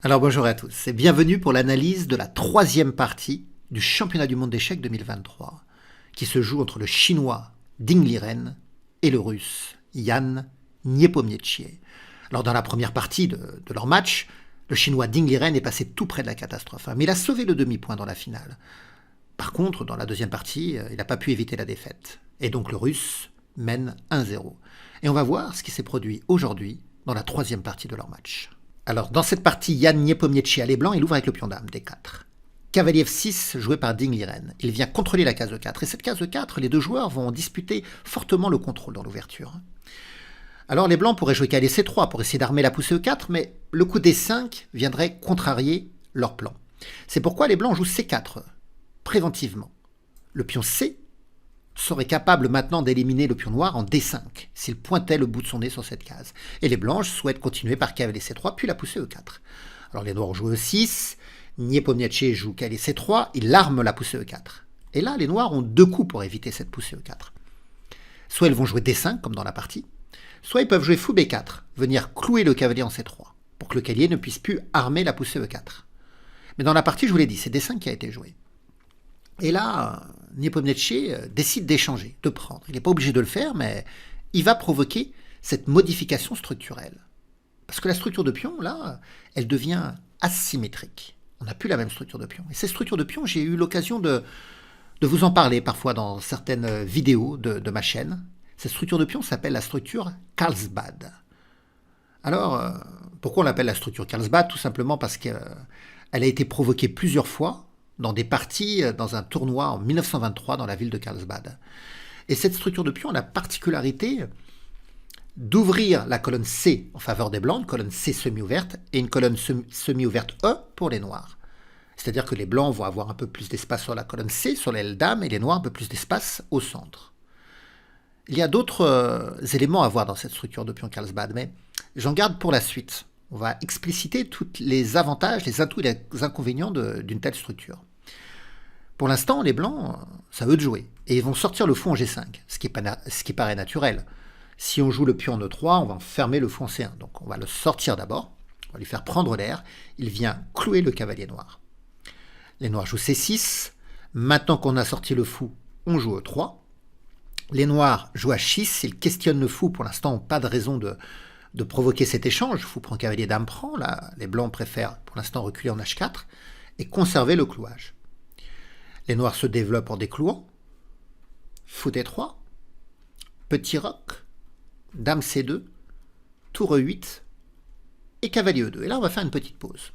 Alors bonjour à tous et bienvenue pour l'analyse de la troisième partie du championnat du monde d'échecs 2023 qui se joue entre le chinois Ding Liren et le russe Yan Nepomniachtchi. Alors dans la première partie de leur match, le chinois Ding Liren est passé tout près de la catastrophe, mais il a sauvé le demi-point dans la finale. Par contre, dans la deuxième partie, il n'a pas pu éviter la défaite. Et donc le russe mène 1-0. Et on va voir ce qui s'est produit aujourd'hui dans la troisième partie de leur match. Alors, dans cette partie, Yan Nepomniachtchi à les blancs, il ouvre avec le pion dame, D4. Cavalier F6, joué par Ding Liren. Il vient contrôler la case E4. Et cette case E4, les deux joueurs vont disputer fortement le contrôle dans l'ouverture. Alors, les blancs pourraient jouer cavalier C3 pour essayer d'armer la poussée E4, mais le coup D5 viendrait contrarier leur plan. C'est pourquoi les blancs jouent C4, préventivement. Le pion C serait capable maintenant d'éliminer le pion noir en D5, s'il pointait le bout de son nez sur cette case. Et les blanches souhaitent continuer par cavalier C3, puis la poussée E4. Alors les noirs jouent E6, Nepomniachtchi joue cavalier C3, il arme la poussée E4. Et là, les noirs ont deux coups pour éviter cette poussée E4. Soit ils vont jouer D5, comme dans la partie, soit ils peuvent jouer fou B4, venir clouer le cavalier en C3, pour que le cavalier ne puisse plus armer la poussée E4. Mais dans la partie, je vous l'ai dit, c'est D5 qui a été joué. Et là, Nepomniachtchi décide d'échanger, de prendre. Il n'est pas obligé de le faire, mais il va provoquer cette modification structurelle. Parce que la structure de pion, là, elle devient asymétrique. On n'a plus la même structure de pion. Et cette structure de pion, j'ai eu l'occasion de vous en parler parfois dans certaines vidéos de ma chaîne. Cette structure de pion s'appelle la structure Carlsbad. Alors, pourquoi on l'appelle la structure Carlsbad? Tout simplement parce qu'elle a été provoquée plusieurs fois dans des parties dans un tournoi en 1923 dans la ville de Carlsbad. Et cette structure de pion a la particularité d'ouvrir la colonne C en faveur des blancs, une colonne C semi-ouverte, et une colonne semi-ouverte E pour les noirs. C'est-à-dire que les blancs vont avoir un peu plus d'espace sur la colonne C, sur l'aile dame, et les noirs un peu plus d'espace au centre. Il y a d'autres éléments à voir dans cette structure de pion Carlsbad, mais j'en garde pour la suite. On va expliciter tous les avantages, les atouts et les inconvénients d'une telle structure. Pour l'instant, les blancs, c'est à eux de jouer. Et ils vont sortir le fou en G5, ce qui paraît naturel. Si on joue le pion en E3, on va fermer le fou en C1. Donc on va le sortir d'abord, on va lui faire prendre l'air. Il vient clouer le cavalier noir. Les noirs jouent C6. Maintenant qu'on a sorti le fou, on joue E3. Les noirs jouent H6. Ils questionnent le fou. Pour l'instant, pas de raison de provoquer cet échange. Fou prend cavalier, dame prend. Là, les blancs préfèrent pour l'instant reculer en H4 et conserver le clouage. Les noirs se développent en déclouant. Fou D3, petit roc, dame C2, tour E8 et cavalier E2. Et là, on va faire une petite pause.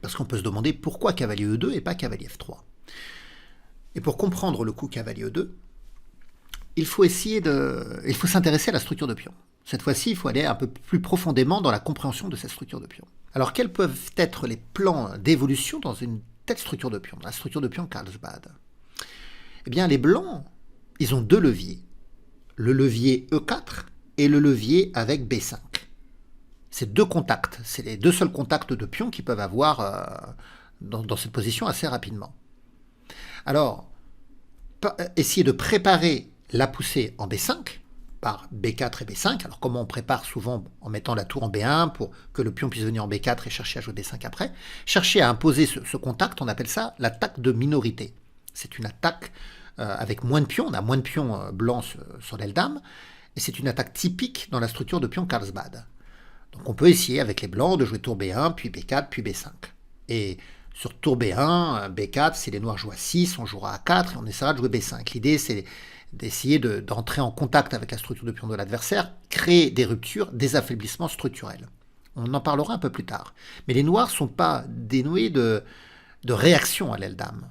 Parce qu'on peut se demander pourquoi cavalier E2 et pas cavalier F3. Et pour comprendre le coup cavalier E2, il faut s'intéresser à la structure de pion. Cette fois-ci, il faut aller un peu plus profondément dans la compréhension de cette structure de pion. Alors, quels peuvent être les plans d'évolution dans une telle structure de pion, la structure de pion Carlsbad? Eh bien, les blancs, ils ont deux leviers. Le levier E4 et le levier avec B5. C'est deux contacts. C'est les deux seuls contacts de pion qu'ils peuvent avoir dans cette position assez rapidement. Alors, essayer de préparer la poussée en B5 par B4 et B5. Alors, comment on prépare? Souvent en mettant la tour en B1 pour que le pion puisse venir en B4 et chercher à jouer B5 après. Chercher à imposer ce contact, on appelle ça l'attaque de minorité. C'est une attaque avec moins de pions. On a moins de pions blancs sur l'aile dame. Et c'est une attaque typique dans la structure de pion Carlsbad. Donc, on peut essayer avec les blancs de jouer tour B1, puis B4, puis B5. Et sur tour B1, B4, si les noirs jouent à 6, on jouera à 4 et on essaiera de jouer B5. L'idée, c'est d'essayer d'entrer en contact avec la structure de pion de l'adversaire, créer des ruptures, des affaiblissements structurels. On en parlera un peu plus tard. Mais les noirs ne sont pas dénués de réaction à l'aile dame.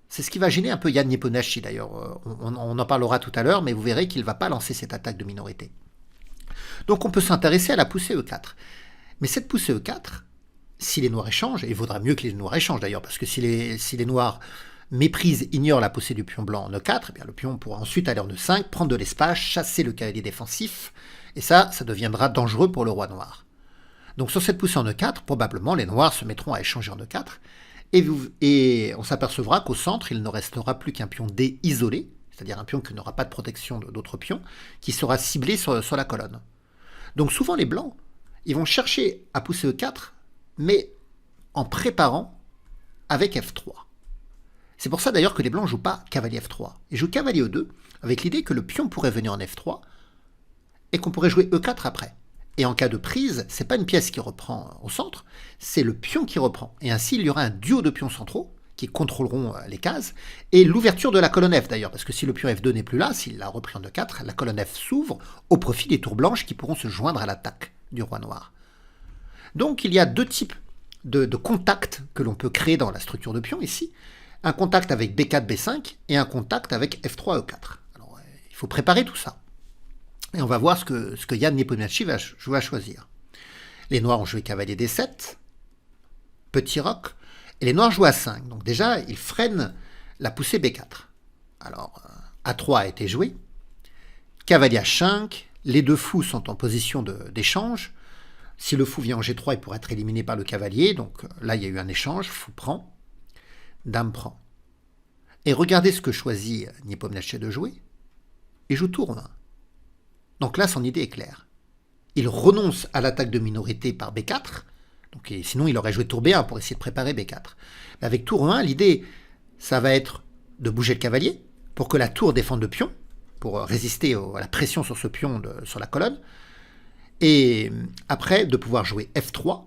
C'est ce qui va gêner un peu Yan Nepomniachtchi d'ailleurs. On en parlera tout à l'heure, mais vous verrez qu'il ne va pas lancer cette attaque de minorité. Donc on peut s'intéresser à la poussée E4. Mais cette poussée E4, si les noirs échangent, et il vaudra mieux que les noirs échangent d'ailleurs, parce que si les noirs méprisent, ignorent la poussée du pion blanc en E4, eh bien le pion pourra ensuite aller en E5, prendre de l'espace, chasser le cavalier défensif, et ça deviendra dangereux pour le roi noir. Donc sur cette poussée en E4, probablement les noirs se mettront à échanger en E4, et on s'apercevra qu'au centre, il ne restera plus qu'un pion D isolé, c'est-à-dire un pion qui n'aura pas de protection d'autres pions, qui sera ciblé sur la colonne. Donc souvent les blancs, ils vont chercher à pousser E4, mais en préparant avec F3. C'est pour ça d'ailleurs que les blancs ne jouent pas cavalier F3. Ils jouent cavalier E2 avec l'idée que le pion pourrait venir en F3 et qu'on pourrait jouer E4 après. Et en cas de prise, c'est pas une pièce qui reprend au centre, c'est le pion qui reprend. Et ainsi, il y aura un duo de pions centraux qui contrôleront les cases, et l'ouverture de la colonne F d'ailleurs, parce que si le pion F2 n'est plus là, s'il l'a repris en E4, la colonne F s'ouvre au profit des tours blanches qui pourront se joindre à l'attaque du roi noir. Donc il y a deux types de contacts que l'on peut créer dans la structure de pion ici. Un contact avec B4, B5 et un contact avec F3, E4. Alors, il faut préparer tout ça. Et on va voir ce que Jan Nepomniachtchi va choisir. Les noirs ont joué cavalier D7, petit roc, et les noirs jouent A5. Donc déjà, ils freinent la poussée B4. Alors, A3 a été joué, cavalier H5, les deux fous sont en position d'échange. Si le fou vient en G3, il pourrait être éliminé par le cavalier. Donc là, il y a eu un échange, fou prend, dame prend. Et regardez ce que choisit Nepomniachtchi de jouer. Il joue tour 1. Donc là, son idée est claire. Il renonce à l'attaque de minorité par B4, donc, sinon il aurait joué tour B1 pour essayer de préparer B4. Mais avec tour 1, l'idée, ça va être de bouger le cavalier pour que la tour défende le pion, pour résister à la pression sur ce pion sur la colonne, et après de pouvoir jouer F3,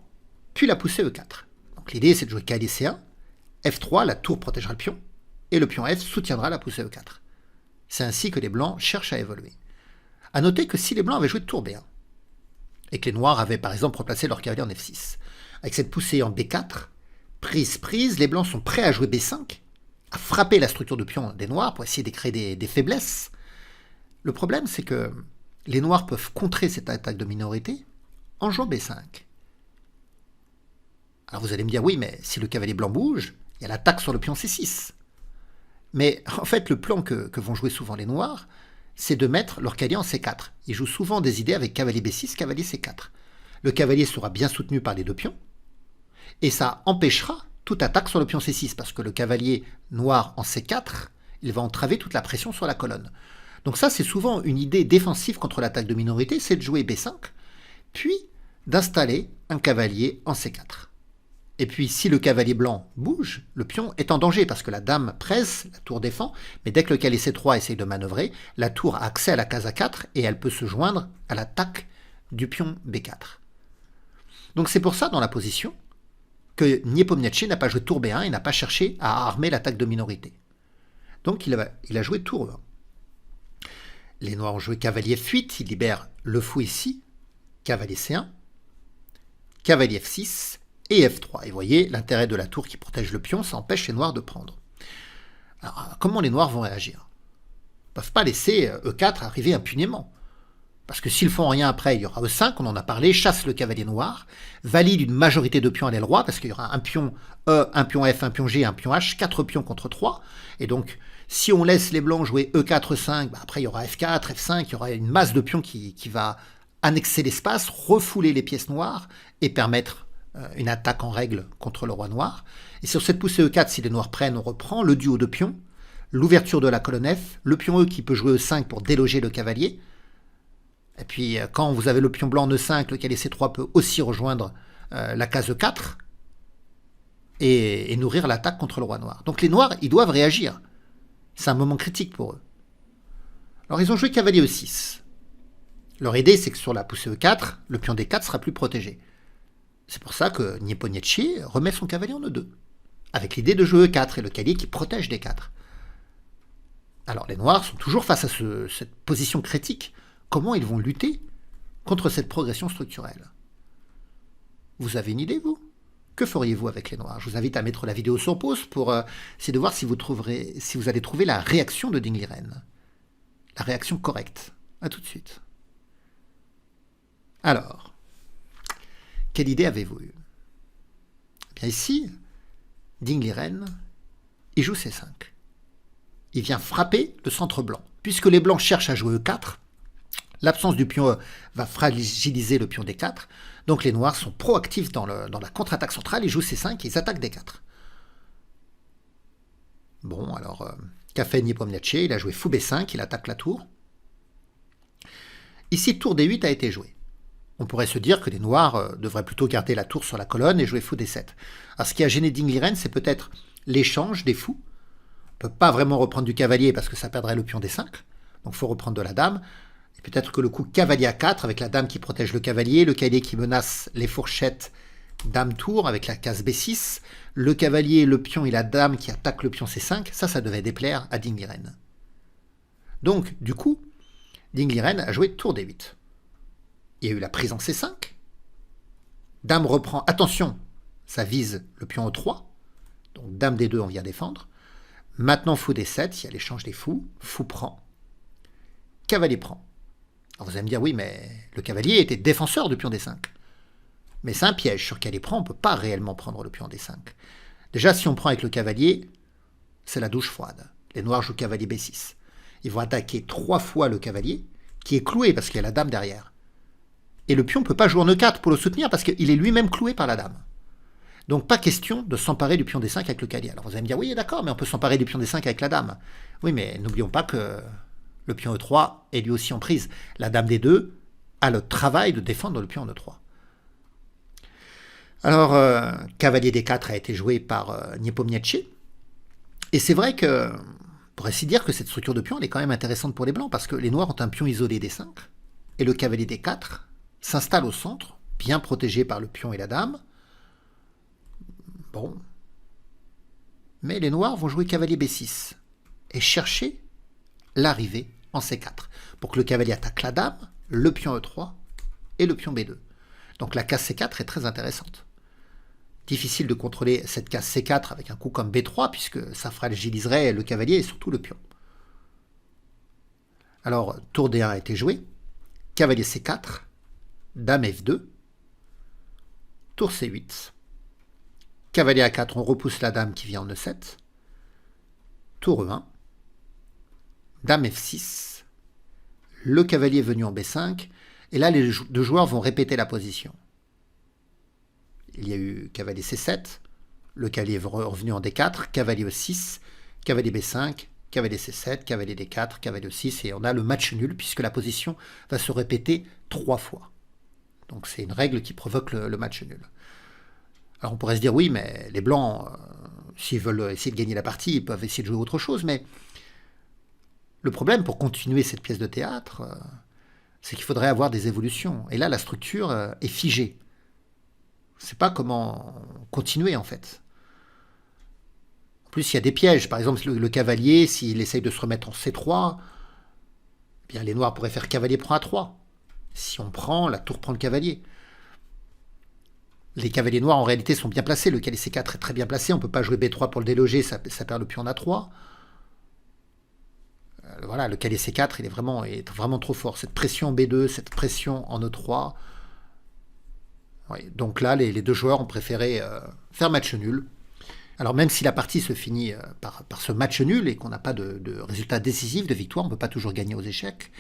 puis la pousser E4. Donc l'idée, c'est de jouer cavalier C1, F3, la tour protégera le pion, et le pion F soutiendra la poussée E4. C'est ainsi que les blancs cherchent à évoluer. A noter que si les blancs avaient joué tour B1, et que les noirs avaient par exemple replacé leur cavalier en F6, avec cette poussée en B4, prise, les blancs sont prêts à jouer B5, à frapper la structure de pion des noirs pour essayer de créer des faiblesses. Le problème, c'est que les noirs peuvent contrer cette attaque de minorité en jouant B5. Alors vous allez me dire, oui, mais si le cavalier blanc bouge, il y a l'attaque sur le pion C6. Mais en fait, le plan que vont jouer souvent les noirs, c'est de mettre leur cavalier en C4. Ils jouent souvent des idées avec cavalier B6, cavalier C4. Le cavalier sera bien soutenu par les deux pions, et ça empêchera toute attaque sur le pion C6, parce que le cavalier noir en C4, il va entraver toute la pression sur la colonne. Donc ça, c'est souvent une idée défensive contre l'attaque de minorité, c'est de jouer B5, puis d'installer un cavalier en C4. Et puis, si le cavalier blanc bouge, le pion est en danger parce que la dame presse, la tour défend, mais dès que le cavalier C3 essaye de manœuvrer, la tour a accès à la case A4 et elle peut se joindre à l'attaque du pion B4. Donc c'est pour ça, dans la position, que Nepomniachtchi n'a pas joué tour B1 et n'a pas cherché à armer l'attaque de minorité. Donc il a joué tour E1. Les noirs ont joué cavalier F8, il libère le fou ici, cavalier C1, cavalier F6, et F3. Et vous voyez, l'intérêt de la tour qui protège le pion, ça empêche les noirs de prendre. Alors, comment les noirs vont réagir ? Ils ne peuvent pas laisser E4 arriver impunément. Parce que s'ils font rien après, il y aura E5, on en a parlé, chasse le cavalier noir, valide une majorité de pions à l'aile droite, parce qu'il y aura un pion E, un pion F, un pion G, un pion H, 4 pions contre 3. Et donc, si on laisse les blancs jouer E4, E5, après il y aura F4, F5, il y aura une masse de pions qui va annexer l'espace, refouler les pièces noires et permettre une attaque en règle contre le roi noir. Et sur cette poussée E4, si les noirs prennent, on reprend le duo de pions, l'ouverture de la colonne F, le pion E qui peut jouer E5 pour déloger le cavalier. Et puis quand vous avez le pion blanc en E5, le cavalier C3 peut aussi rejoindre la case E4 et nourrir l'attaque contre le roi noir. Donc les noirs, ils doivent réagir. C'est un moment critique pour eux. Alors ils ont joué cavalier E6. Leur idée, c'est que sur la poussée E4, le pion D4 sera plus protégé. C'est pour ça que Nepomniachtchi remet son cavalier en E2, avec l'idée de jouer E4 et le cavalier qui protège D4. Alors les noirs sont toujours face à cette position critique. Comment ils vont lutter contre cette progression structurelle ? Vous avez une idée, vous ? Que feriez-vous avec les noirs ? Je vous invite à mettre la vidéo sur pause pour essayer de voir si vous allez trouver la réaction de Ding Liren. La réaction correcte. A tout de suite. Alors, quelle idée avez-vous eue ? Eh bien ici, Ding Liren, il joue C5. Il vient frapper le centre blanc. Puisque les blancs cherchent à jouer E4, l'absence du pion E va fragiliser le pion D4. Donc les noirs sont proactifs dans la contre-attaque centrale. Ils jouent C5 et ils attaquent D4. Bon, alors, qu'a fait Nepomniachtchi ? Il a joué fou B5, il attaque la tour. Ici, tour D8 a été joué. on pourrait se dire que les noirs devraient plutôt garder la tour sur la colonne et jouer fou D7. Alors ce qui a gêné Ding Liren, c'est peut-être l'échange des fous. On ne peut pas vraiment reprendre du cavalier parce que ça perdrait le pion D5, donc il faut reprendre de la dame. Et peut-être que le coup cavalier A4 avec la dame qui protège le cavalier qui menace les fourchettes dame tour avec la case B6, le cavalier, le pion et la dame qui attaquent le pion C5, ça devait déplaire à Ding Liren. Donc, du coup, Ding Liren a joué tour D8. Il y a eu la prise en C5. Dame reprend, attention, ça vise le pion E3. Donc dame D2, on vient défendre. Maintenant fou D7, il y a l'échange des fous. Fou prend. Cavalier prend. Alors vous allez me dire, oui, mais le cavalier était défenseur du pion D5. Mais c'est un piège. Sur cavalier prend, on ne peut pas réellement prendre le pion D5. Déjà, si on prend avec le cavalier, c'est la douche froide. Les noirs jouent cavalier B6. Ils vont attaquer 3 fois le cavalier, qui est cloué parce qu'il y a la dame derrière. Et le pion ne peut pas jouer en E4 pour le soutenir parce qu'il est lui-même cloué par la dame. Donc pas question de s'emparer du pion D5 avec le cavalier. Alors vous allez me dire, oui d'accord, mais on peut s'emparer du pion D5 avec la dame. Oui, mais n'oublions pas que le pion E3 est lui aussi en prise. La dame D2 a le travail de défendre le pion E3. Alors, cavalier D4 a été joué par Nepomniachtchi. Et c'est vrai que, on pourrait ainsi dire que cette structure de pion, elle est quand même intéressante pour les blancs, parce que les noirs ont un pion isolé D5, et le cavalier D4 s'installe au centre, bien protégé par le pion et la dame. Bon. Mais les noirs vont jouer cavalier B6, et chercher l'arrivée en C4, pour que le cavalier attaque la dame, le pion E3 et le pion B2. Donc la case C4 est très intéressante. Difficile de contrôler cette case C4 avec un coup comme B3, puisque ça fragiliserait le cavalier et surtout le pion. Alors, tour D1 a été joué, cavalier C4, dame F2, tour C8, cavalier A4, on repousse la dame qui vient en E7, tour E1, dame F6, le cavalier est venu en B5, et là les deux joueurs vont répéter la position. Il y a eu cavalier C7, le cavalier est revenu en D4, cavalier E6, cavalier B5, cavalier C7, cavalier D4, cavalier E6, et on a le match nul puisque la position va se répéter 3 fois. Donc c'est une règle qui provoque le match nul. Alors on pourrait se dire, oui, mais les blancs, s'ils veulent essayer de gagner la partie, ils peuvent essayer de jouer autre chose, mais le problème pour continuer cette pièce de théâtre, c'est qu'il faudrait avoir des évolutions. Et là, la structure est figée. Je ne sais pas comment continuer, en fait. En plus, il y a des pièges. Par exemple, le cavalier, s'il essaye de se remettre en C3, eh bien, les noirs pourraient faire cavalier prend A3. Si on prend, la tour prend le cavalier. Les cavaliers noirs, en réalité, sont bien placés. Le cavalier C4 est très bien placé. On ne peut pas jouer B3 pour le déloger, ça perd le pion en A3. Voilà, le cavalier C4, il est vraiment trop fort. Cette pression en B2, cette pression en E3... Oui, donc là, les deux joueurs ont préféré faire match nul. Alors même si la partie se finit par ce match nul et qu'on n'a pas de résultat décisif, de victoire, on ne peut pas toujours gagner aux échecs,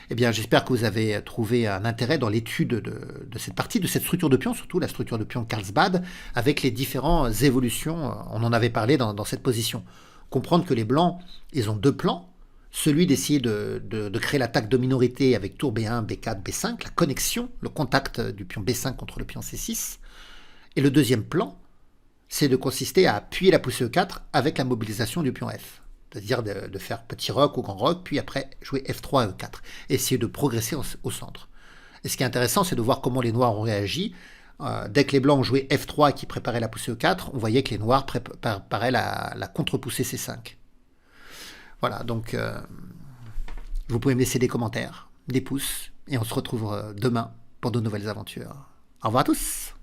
eh bien j'espère que vous avez trouvé un intérêt dans l'étude de cette partie, de cette structure de pion, surtout la structure de pion Carlsbad, avec les différentes évolutions, on en avait parlé dans cette position. Comprendre que les blancs, ils ont 2 plans, celui d'essayer de créer l'attaque de minorité avec tour B1, B4, B5, la connexion, le contact du pion B5 contre le pion C6. Et le deuxième plan, c'est de consister à appuyer la poussée E4 avec la mobilisation du pion F. C'est-à-dire de faire petit roc ou grand roc, puis après jouer F3 à E4. Et essayer de progresser au centre. Et ce qui est intéressant, c'est de voir comment les noirs ont réagi. Dès que les blancs ont joué F3 qui préparait la poussée E4, on voyait que les noirs préparaient la contre-poussée C5. Voilà, donc vous pouvez me laisser des commentaires, des pouces, et on se retrouve demain pour de nouvelles aventures. Au revoir à tous!